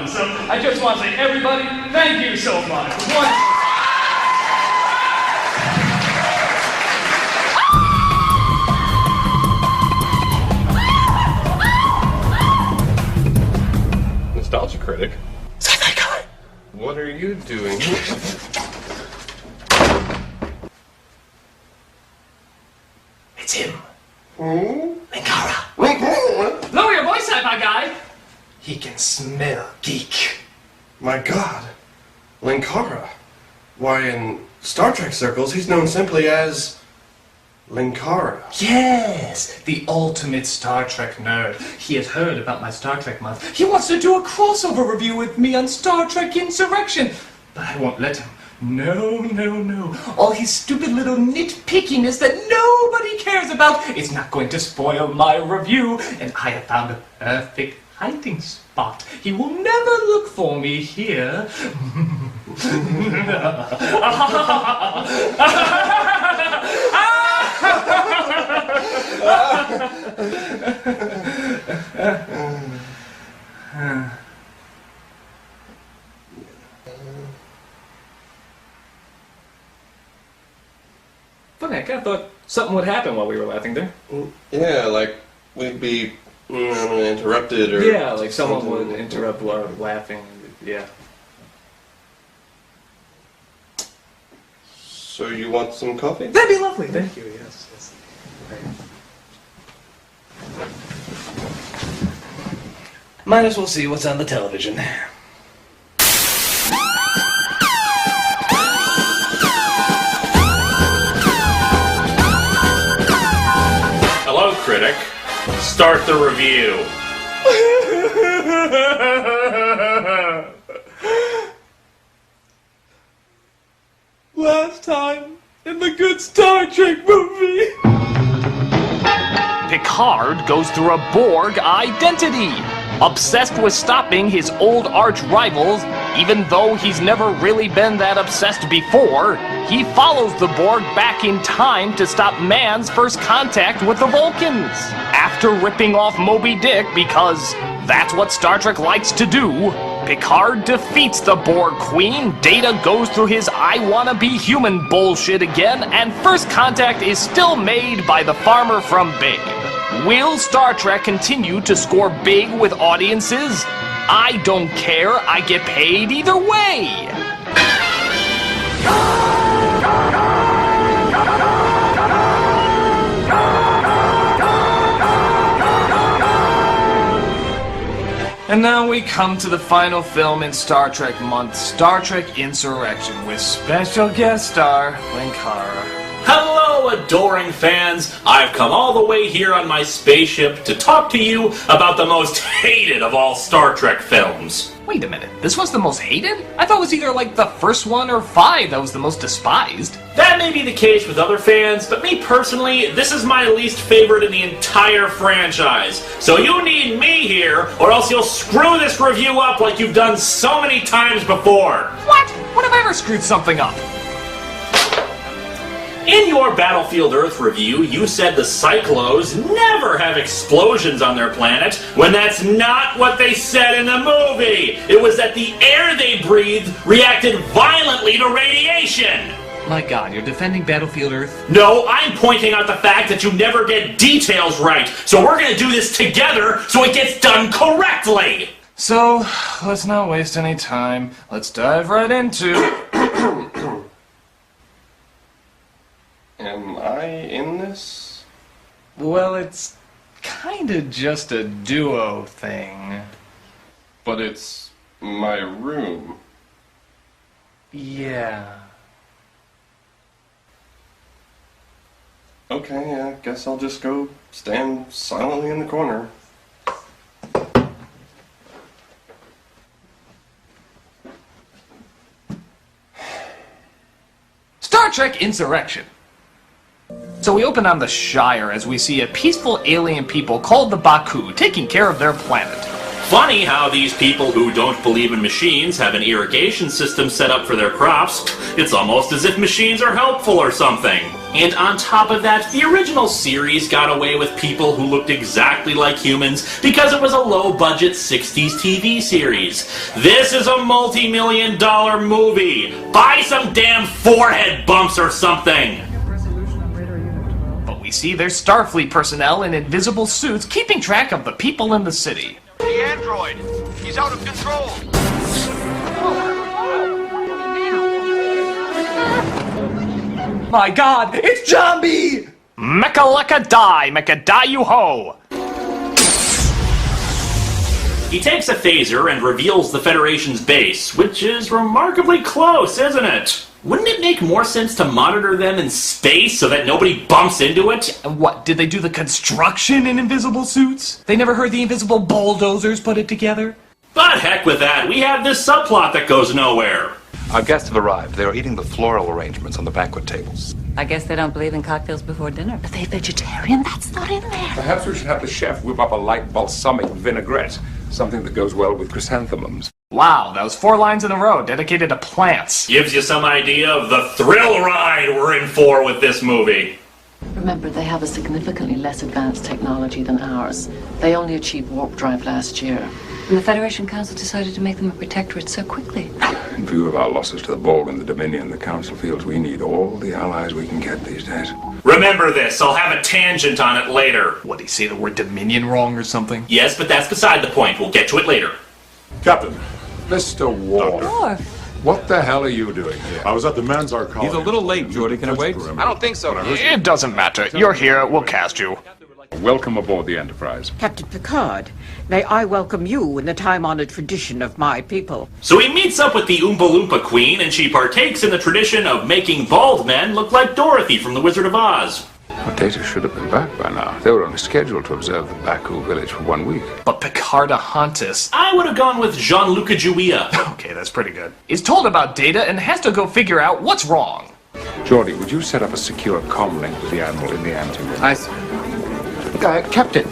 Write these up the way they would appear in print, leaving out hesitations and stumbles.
So I just want to say, everybody, thank you so much. Nostalgia Critic? Is that that guy? What are you doing? It's him. Hmm? Linkara. Lower your voice, sci-fi guy. He can smell geek. My God. Linkara. Why, in Star Trek circles, he's known simply as Linkara. Yes, the ultimate Star Trek nerd. He has heard about my Star Trek month. He wants to do a crossover review with me on Star Trek Insurrection. But I won't let him. No, no, no. All his stupid little nitpickiness that nobody cares about is not going to spoil my review. And I have found a perfect hiding spot. He will never look for me here. Funny, I kind of thought something would happen while we were laughing there. Yeah, like we'd be interrupted or... Yeah, like someone would interrupt our laughing. Yeah. So you want some coffee? That'd be lovely, thank you, yes. Yes. Might as well see what's on the television. Hello, Critic. Start the review. Last time in the good Star Trek movie. Picard goes through a Borg identity. Obsessed with stopping his old arch rivals, even though he's never really been that obsessed before, he follows the Borg back in time to stop man's first contact with the Vulcans. After ripping off Moby Dick because that's what Star Trek likes to do, Picard defeats the Borg Queen, Data goes through his I wanna be human bullshit again, and first contact is still made by the farmer from Babe. Will Star Trek continue to score big with audiences? I don't care, I get paid either way! And now we come to the final film in Star Trek month, Star Trek Insurrection, with special guest star Linkara. Hello, adoring fans. I've come all the way here on my spaceship to talk to you about the most hated of all Star Trek films. Wait a minute, this was the most hated? I thought it was either like the first one or 5 that was the most despised. That may be the case with other fans, but me personally, this is my least favorite in the entire franchise. So you need me here, or else you'll screw this review up like you've done so many times before. What? When have I ever screwed something up? In your Battlefield Earth review, you said the Cyclos never have explosions on their planet, when that's not what they said in the movie. It was that the air they breathed reacted violently to radiation. My God, you're defending Battlefield Earth? No, I'm pointing out the fact that you never get details right. So we're gonna do this together so it gets done correctly. So, let's not waste any time. Let's dive right into... Am I in this? Well, it's kinda just a duo thing. But it's my room. Yeah. Okay, I guess I'll just go stand silently in the corner. Star Trek Insurrection. So we open on the Shire as we see a peaceful alien people called the Baku taking care of their planet. Funny how these people who don't believe in machines have an irrigation system set up for their crops. It's almost as if machines are helpful or something. And on top of that, the original series got away with people who looked exactly like humans because it was a low-budget 60s TV series. This is a multi-million-dollar movie. Buy some damn forehead bumps or something. But we see there's Starfleet personnel in invisible suits keeping track of the people in the city. The android! He's out of control! My god, it's Jambi! Mecha-lecca die, mecha-die-you-ho! He takes a phaser and reveals the Federation's base, which is remarkably close, isn't it? Wouldn't it make more sense to monitor them in space so that nobody bumps into it? And what, did they do the construction in invisible suits? They never heard the invisible bulldozers put it together? But heck with that, we have this subplot that goes nowhere. Our guests have arrived. They are eating the floral arrangements on the banquet tables. I guess they don't believe in cocktails before dinner. Are they vegetarian? That's not in there. Perhaps we should have the chef whip up a light balsamic vinaigrette, something that goes well with chrysanthemums. Wow, that was 4 lines in a row dedicated to plants. Gives you some idea of the thrill ride we're in for with this movie. Remember, they have a significantly less advanced technology than ours. They only achieved warp drive last year. And the Federation Council decided to make them a protectorate so quickly. In view of our losses to the Borg and the Dominion, the Council feels we need all the allies we can get these days. Remember this, I'll have a tangent on it later. What, did he say the word Dominion wrong or something? Yes, but that's beside the point. We'll get to it later. Captain, Mr. Ward, Worf. what the hell are you doing here? I was at the Manzar colony. He's a little late, Geordie. Can I wait? I don't think so. It doesn't matter. You're here, we'll cast you. Welcome aboard the Enterprise. Captain Picard, may I welcome you in the time-honored tradition of my people. So he meets up with the Oompa Loompa Queen, and she partakes in the tradition of making bald men look like Dorothy from The Wizard of Oz. Well, Data should have been back by now. They were only scheduled to observe the Baku village for 1 week. But Picardahontas, I would have gone with Jean-Luc Juia. okay, that's pretty good, is told about Data and has to go figure out what's wrong. Geordie, would you set up a secure comm link with the Admiral in the anteroom? I see. Captain,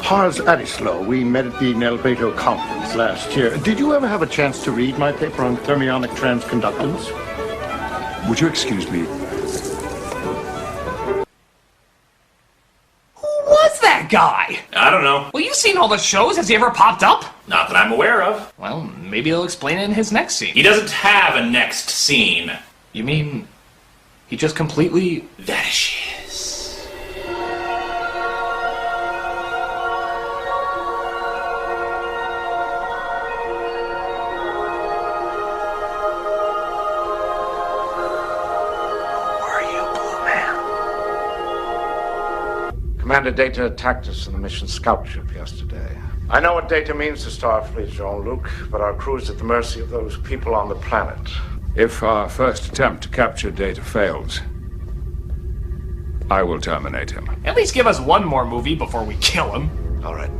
Harz Adislo, we met at the Nelbeto conference last year. Did you ever have a chance to read my paper on thermionic transconductance? Would you excuse me? Who was that guy? I don't know. Well, you've seen all the shows. Has he ever popped up? Not that I'm aware of. Well, maybe he'll explain it in his next scene. He doesn't have a next scene. You mean he just completely Vanishes. Commander Data attacked us in the mission scout ship yesterday. I know what Data means to Starfleet, Jean-Luc, but our crew is at the mercy of those people on the planet. If our first attempt to capture Data fails, I will terminate him. at least give us one more movie before we kill him. All right.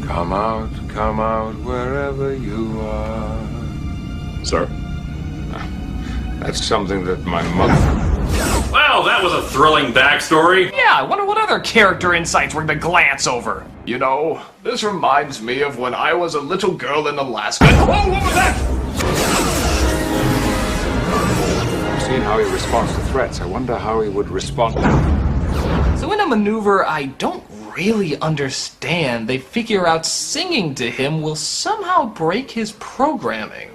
Come out, wherever you are. Sir? That's something that my mother... Well, that was a thrilling backstory. Yeah, I wonder what other character insights we're gonna glance over. You know, this reminds me of when I was a little girl in Alaska. Oh, what was that? Seeing how he responds to threats, I wonder how he would respond. So in a maneuver I don't really understand, they figure out singing to him will somehow break his programming.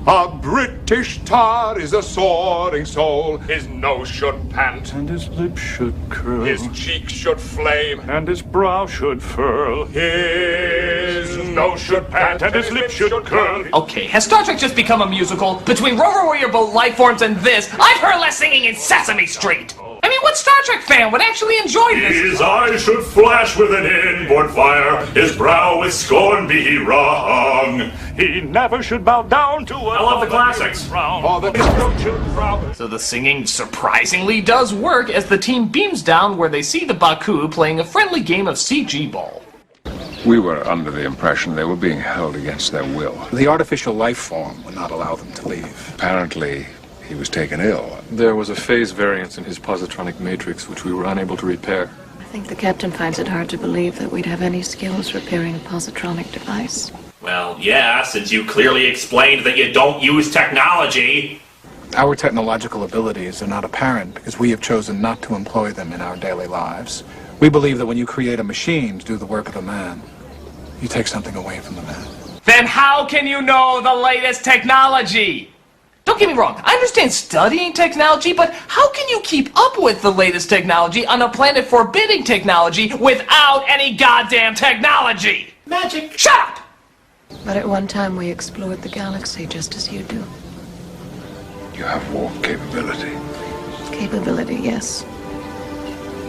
A British tar is a soaring soul. His nose should pant, And his lips should curl. his cheeks should flame, And his brow should furl. his nose should pant, and his lips should curl. Okay, has Star Trek just become a musical? Between Rover Warrior Boat Lifeforms and this, I've heard less singing in Sesame Street! I mean, what Star Trek fan would actually enjoy this? His eyes should flash with an inboard fire, his brow with scorn be he wrong. He never should bow down to I love the classics. Oh, the throat should frown. So the singing surprisingly does work as the team beams down where they see the Baku playing a friendly game of CG ball. We were under the impression they were being held against their will. The artificial life form would not allow them to leave. Apparently, he was taken ill. There was a phase variance in his positronic matrix which we were unable to repair. I think the captain finds it hard to believe that we'd have any skills repairing a positronic device. Well, yeah, since you clearly explained that you don't use technology. Our technological abilities are not apparent because we have chosen not to employ them in our daily lives. We believe that when you create a machine to do the work of a man, you take something away from the man. Then how can you know the latest technology? Don't get me wrong, I understand studying technology, but how can you keep up with the latest technology on a planet forbidding technology without any goddamn technology? Magic. Shut up! But at one time we explored the galaxy just as you do. You have warp capability. Capability, yes.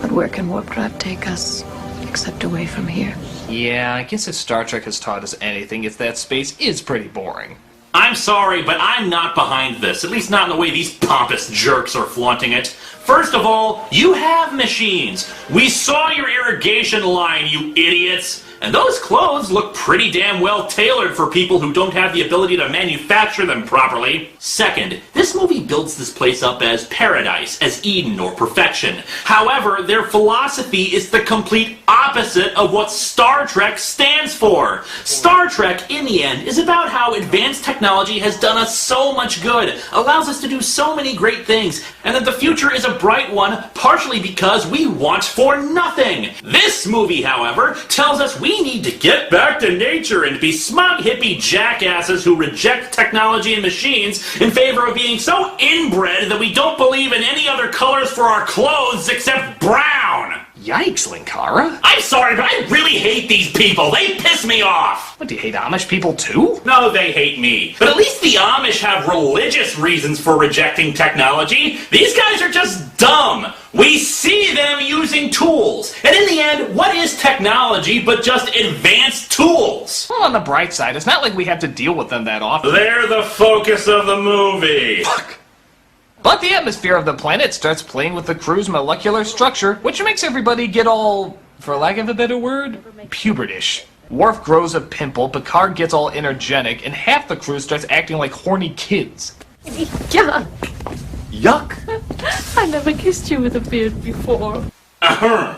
But where can warp drive take us, except away from here? Yeah, I guess if Star Trek has taught us anything, it's that space is pretty boring. I'm sorry, but I'm not behind this, at least not in the way these pompous jerks are flaunting it. First of all, you have machines. We saw your irrigation line, you idiots. And those clothes look pretty damn well tailored for people who don't have the ability to manufacture them properly. Second, this movie builds this place up as paradise, as Eden or perfection. However, their philosophy is the complete opposite of what Star Trek stands for. Star Trek, in the end, is about how advanced technology has done us so much good, allows us to do so many great things, and that the future is a bright one, partially because we want for nothing. This movie, however, tells us we need to get back to nature and be smug hippie jackasses who reject technology and machines in favor of being so inbred that we don't believe in any other colors for our clothes except brown. Yikes, Linkara. I'm sorry, but I really hate these people. They piss me off. What, do you hate Amish people too? No, they hate me. But at least the Amish have religious reasons for rejecting technology. These guys are just dumb. We see them using tools. And in the end, what is technology but just advanced tools? Well, on the bright side, it's not like we have to deal with them that often. They're the focus of the movie. Fuck. But the atmosphere of the planet starts playing with the crew's molecular structure, which makes everybody get all, for lack of a better word, pubertish. Worf grows a pimple, Picard gets all energetic, and half the crew starts acting like horny kids. Yuck! Yuck! I never kissed you with a beard before. Uh-huh.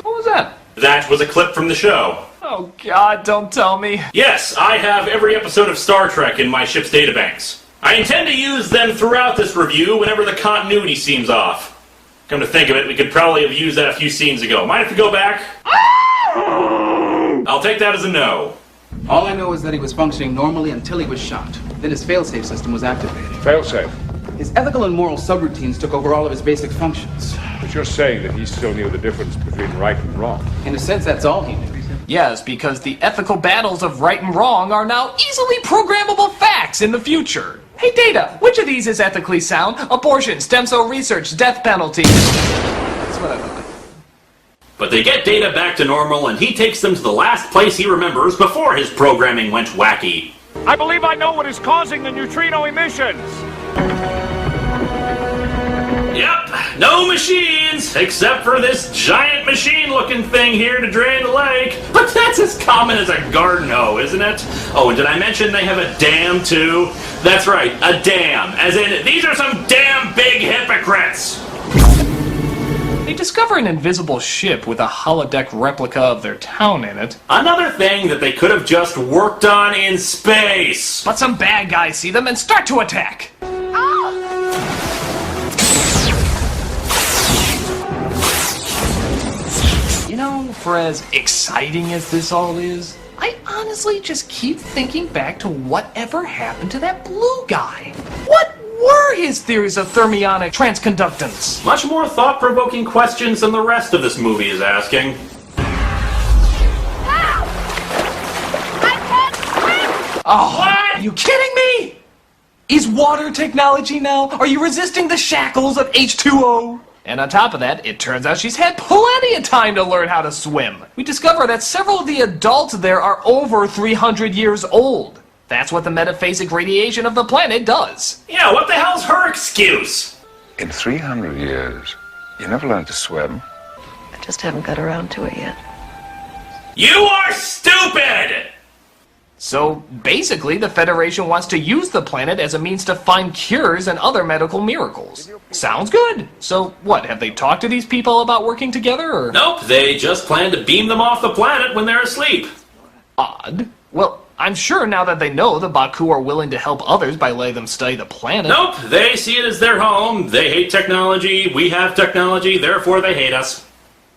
What was that? That was a clip from the show. Oh God, don't tell me. Yes, I have every episode of Star Trek in my ship's databanks. I intend to use them throughout this review whenever the continuity seems off. Come to think of it, we could probably have used that a few scenes ago. Mind if we go back? I'll take that as a no. All I know is that he was functioning normally until he was shot. Then his failsafe system was activated. Failsafe? His ethical and moral subroutines took over all of his basic functions. But you're saying that he still knew the difference between right and wrong. In a sense, that's all he knew. Yes, because the ethical battles of right and wrong are now easily programmable facts in the future. Hey Data, which of these is ethically sound? Abortion, stem cell research, death penalty. That's what I thought. But they get Data back to normal, and he takes them to the last place he remembers before his programming went wacky. I believe I know what is causing the neutrino emissions. Yep, no machines, except for this giant machine-looking thing here to drain the lake. But that's as common as a garden hoe, isn't it? Oh, and did I mention they have a dam, too? That's right, a dam. As in, these are some damn big hypocrites. They discover an invisible ship with a holodeck replica of their town in it. Another thing that they could have just worked on in space. But some bad guys see them and start to attack. You know, for as exciting as this all is, I honestly just keep thinking back to whatever happened to that blue guy. What were his theories of thermionic transconductance? Much more thought-provoking questions than the rest of this movie is asking. Oh, what? Are you kidding me? Is water technology now? Are you resisting the shackles of H2O? And on top of that, it turns out she's had plenty of time to learn how to swim. We discover that several of the adults there are over 300 years old. That's what the metaphasic radiation of the planet does. Yeah, what the hell's her excuse? In 300 years, You never learned to swim. I just haven't got around to it yet. You are stupid! So basically, the Federation wants to use the planet as a means to find cures and other medical miracles. Sounds good. So what, have they talked to these people about working together, or? Nope, they just plan to beam them off the planet when they're asleep. Odd. Well, I'm sure now that they know the Baku are willing to help others by letting them study the planet. Nope, they see it as their home. They hate technology, we have technology, therefore they hate us.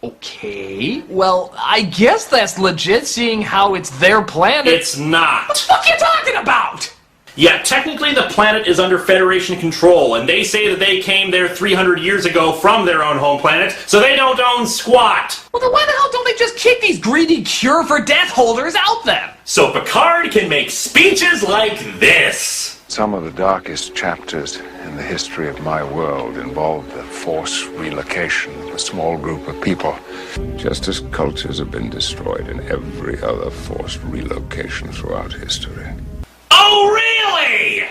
Okay, well, I guess that's legit, seeing how it's their planet. It's not. What the fuck are you talking about? Yeah, technically the planet is under Federation control, and they say that they came there 300 years ago from their own home planet, so they don't own squat. Well, then why the hell don't they just kick these greedy cure-for-death holders out then? So Picard can make speeches like this. Some of the darkest chapters in the history of my world involve the forced relocation of a small group of people. Just as cultures have been destroyed in every other forced relocation throughout history. Oh, really?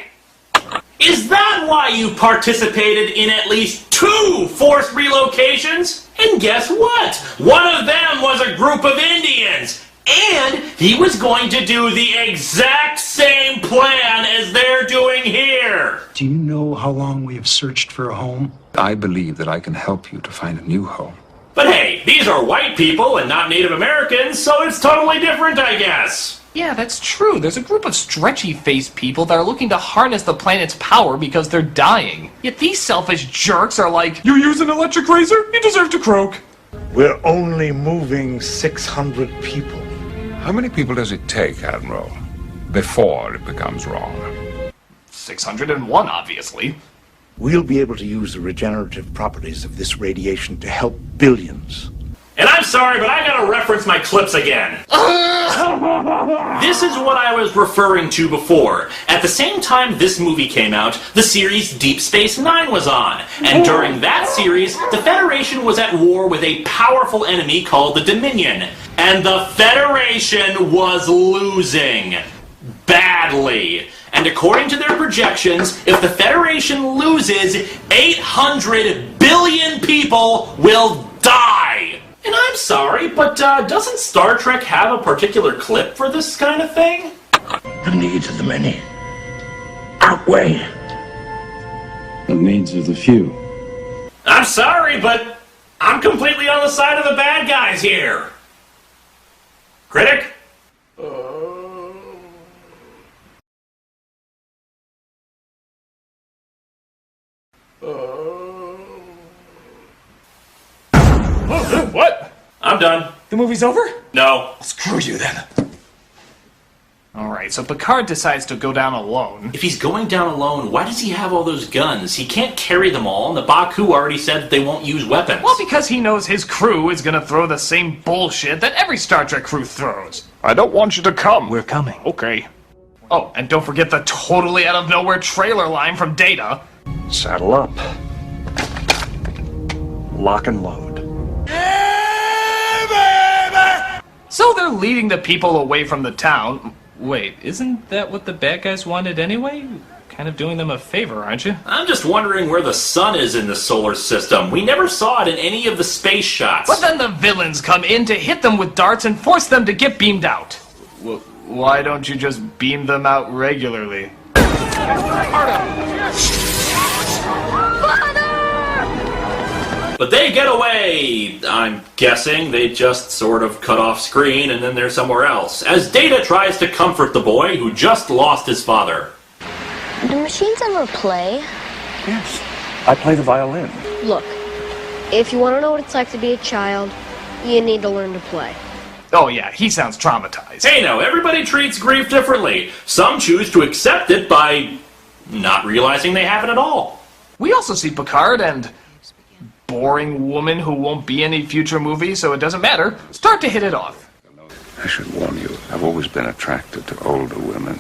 Is that why you participated in at least 2 forced relocations? And guess what? One of them was a group of Indians. And he was going to do the exact same plan as they're doing here. Do you know how long we have searched for a home? I believe that I can help you to find a new home. But hey, these are white people and not Native Americans, so it's totally different, I guess. Yeah, that's true. There's a group of stretchy-faced people that are looking to harness the planet's power because they're dying. Yet these selfish jerks are like, you use an electric razor? You deserve to croak. We're only moving 600 people. How many people does it take, Admiral, before it becomes wrong? 601, obviously. We'll be able to use the regenerative properties of this radiation to help billions. And I'm sorry, but I gotta reference my clips again. This is what I was referring to before. At the same time this movie came out, the series Deep Space Nine was on. And during that series, the Federation was at war with a powerful enemy called the Dominion. And the Federation was losing. Badly. And according to their projections, if the Federation loses, 800 billion people will die. And I'm sorry, but doesn't Star Trek have a particular clip for this kind of thing? The needs of the many outweigh the needs of the few. I'm sorry, but I'm completely on the side of the bad guys here. Critic? What? I'm done. The movie's over? No. Screw you then. Alright, so Picard decides to go down alone. If he's going down alone, why does he have all those guns? He can't carry them all, and the Baku already said that they won't use weapons. Well, because he knows his crew is gonna throw the same bullshit that every Star Trek crew throws. I don't want you to come. We're coming. Okay. Oh, and don't forget the totally out-of-nowhere trailer line from Data. Saddle up. Lock and load. So they're leading the people away from the town. Wait, isn't that what the bad guys wanted anyway? Kind of doing them a favor, aren't you? I'm just wondering where the sun is in the solar system. We never saw it in any of the space shots. But then the villains come in to hit them with darts and force them to get beamed out. Why don't you just beam them out regularly? But they get away. I'm guessing they just sort of cut off screen and then they're somewhere else, as Data tries to comfort the boy who just lost his father. Do machines ever play? Yes. I play the violin. Look, if you want to know what it's like to be a child, you need to learn to play. Oh yeah, he sounds traumatized. Hey now, everybody treats grief differently. Some choose to accept it by not realizing they have it at all. We also see Picard and boring woman who won't be in any future movie, so it doesn't matter, start to hit it off. I should warn you, I've always been attracted to older women.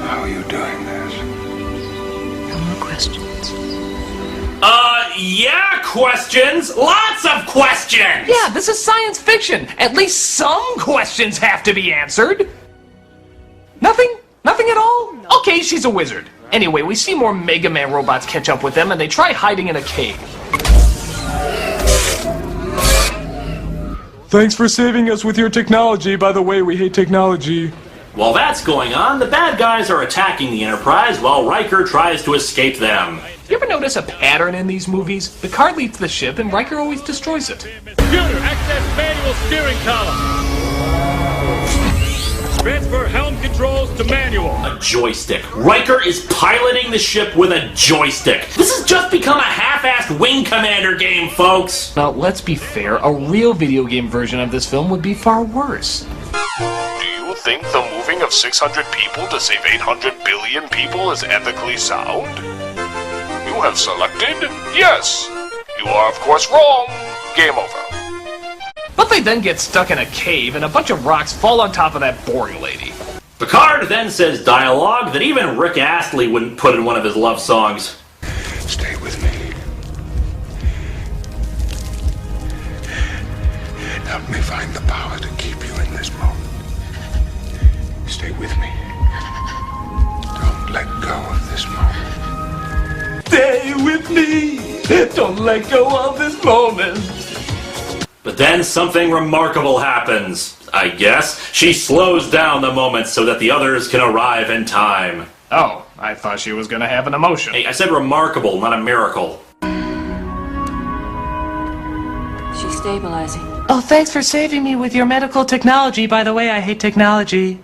How are you doing this? No more questions. Yeah, questions! Lots of questions! Yeah, this is science fiction. At least some questions have to be answered. Nothing? Nothing at all? Okay, she's a wizard. Anyway, we see more Mega Man robots catch up with them, and they try hiding in a cave. Thanks for saving us with your technology. By the way, we hate technology. While that's going on, the bad guys are attacking the Enterprise while Riker tries to escape them. You ever notice a pattern in these movies? Picard leaves the ship, and Riker always destroys it. Computer, access manual steering column. Transfer helm controls to manual. A joystick. Riker is piloting the ship with a joystick. This has just become a half-assed Wing Commander game, folks. Now, let's be fair. A real video game version of this film would be far worse. Do you think the moving of 600 people to save 800 billion people is ethically sound? You have selected yes. You are, of course, wrong. Game over. But they then get stuck in a cave, and a bunch of rocks fall on top of that boring lady. Picard then says dialogue that even Rick Astley wouldn't put in one of his love songs. Stay with me. Help me find the power to keep you in this moment. Stay with me. Don't let go of this moment. Stay with me. Don't let go of this moment. But then something remarkable happens, I guess. She slows down the moment so that the others can arrive in time. Oh, I thought she was gonna have an emotion. Hey, I said remarkable, not a miracle. She's stabilizing. Oh, thanks for saving me with your medical technology. By the way, I hate technology.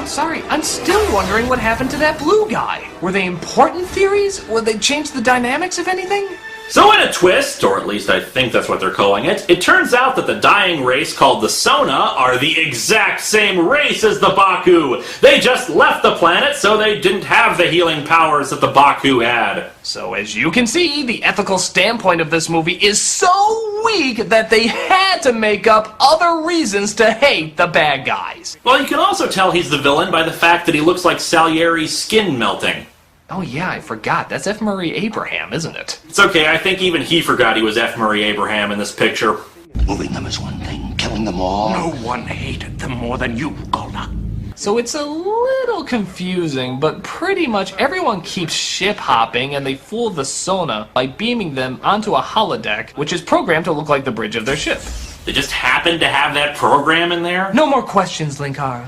Sorry, I'm still wondering what happened to that blue guy. Were they important theories? Would they change the dynamics of anything? So in a twist, or at least I think that's what they're calling it, it turns out that the dying race called the Sona are the exact same race as the Baku. They just left the planet so they didn't have the healing powers that the Baku had. So as you can see, the ethical standpoint of this movie is so weak that they had to make up other reasons to hate the bad guys. Well, you can also tell he's the villain by the fact that he looks like Salieri's skin melting. Oh yeah, I forgot. That's F. Murray Abraham, isn't it? It's okay, I think even he forgot he was F. Murray Abraham in this picture. Moving them is one thing, killing them all. No one hated them more than you, Golda. So it's a little confusing, but pretty much everyone keeps ship hopping and they fool the Sona by beaming them onto a holodeck, which is programmed to look like the bridge of their ship. They just happen to have that program in there? No more questions, Linkara.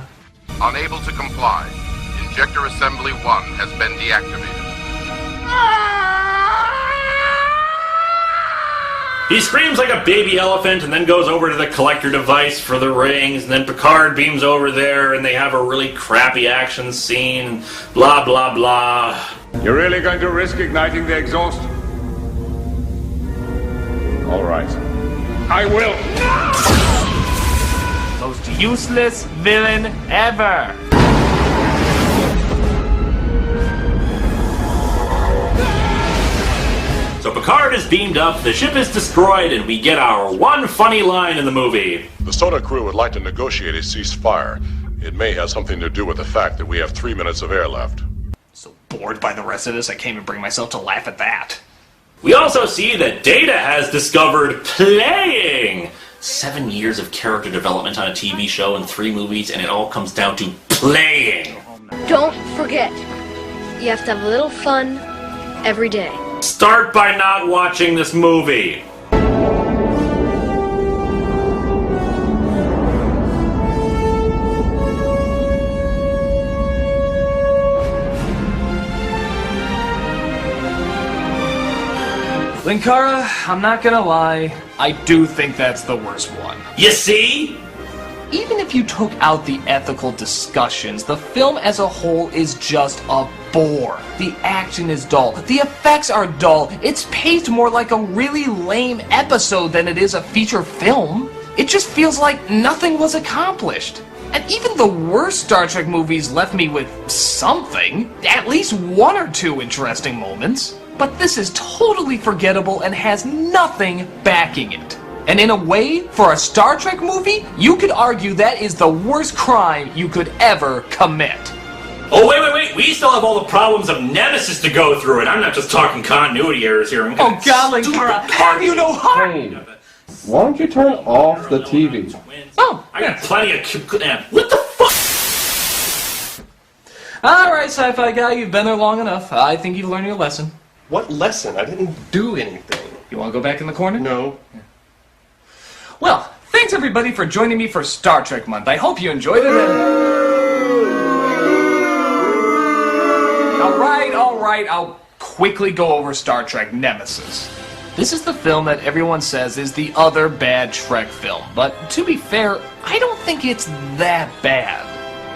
Unable to comply. Injector Assembly 1 has been deactivated. He screams like a baby elephant and then goes over to the collector device for the rings, and then Picard beams over there and they have a really crappy action scene, blah blah blah. You're really going to risk igniting the exhaust? All right. I will. Most useless villain ever. So Picard is beamed up, the ship is destroyed, and we get our one funny line in the movie. The Sona crew would like to negotiate a ceasefire. It may have something to do with the fact that we have 3 minutes of air left. So bored by the rest of this, I can't even bring myself to laugh at that. We also see that Data has discovered playing! 7 years of character development on a TV show and 3 movies, and it all comes down to playing! Don't forget, you have to have a little fun every day. Start by not watching this movie. Linkara, I'm not gonna lie, I do think that's the worst one. You see? Even if you took out the ethical discussions, the film as a whole is just a bore. The action is dull. The effects are dull. It's paced more like a really lame episode than it is a feature film. It just feels like nothing was accomplished. And even the worst Star Trek movies left me with something. At least 1 or 2 interesting moments. But this is totally forgettable and has nothing backing it. And in a way, for a Star Trek movie, you could argue that is the worst crime you could ever commit. Oh, wait. We still have all the problems of Nemesis to go through, and I'm not just talking continuity errors here. Oh, God, Linkara, have you no heart? Hey, why don't you turn off the TV? Oh, I got plenty of... What the fuck? Alright, sci-fi guy, you've been there long enough. I think you've learned your lesson. What lesson? I didn't do anything. You want to go back in the corner? No. Well, thanks everybody for joining me for Star Trek Month. I hope you enjoyed it. Alright, I'll quickly go over Star Trek Nemesis. This is the film that everyone says is the other bad Trek film, but to be fair, I don't think it's that bad.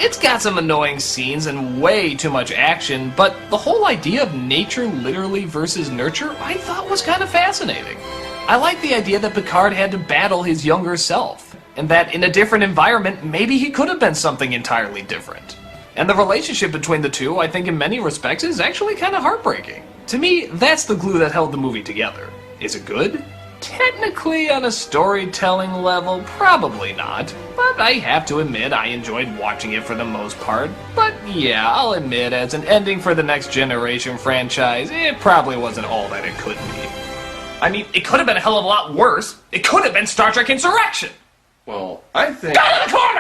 It's got some annoying scenes and way too much action, but the whole idea of nature literally versus nurture I thought was kind of fascinating. I like the idea that Picard had to battle his younger self, and that in a different environment, maybe he could have been something entirely different. And the relationship between the two, I think in many respects, is actually kind of heartbreaking. To me, that's the glue that held the movie together. Is it good? Technically, on a storytelling level, probably not. But I have to admit, I enjoyed watching it for the most part. But yeah, I'll admit, as an ending for the Next Generation franchise, it probably wasn't all that it could be. I mean, it could have been a hell of a lot worse. It could have been Star Trek Insurrection! Well, I think... Go to the corner!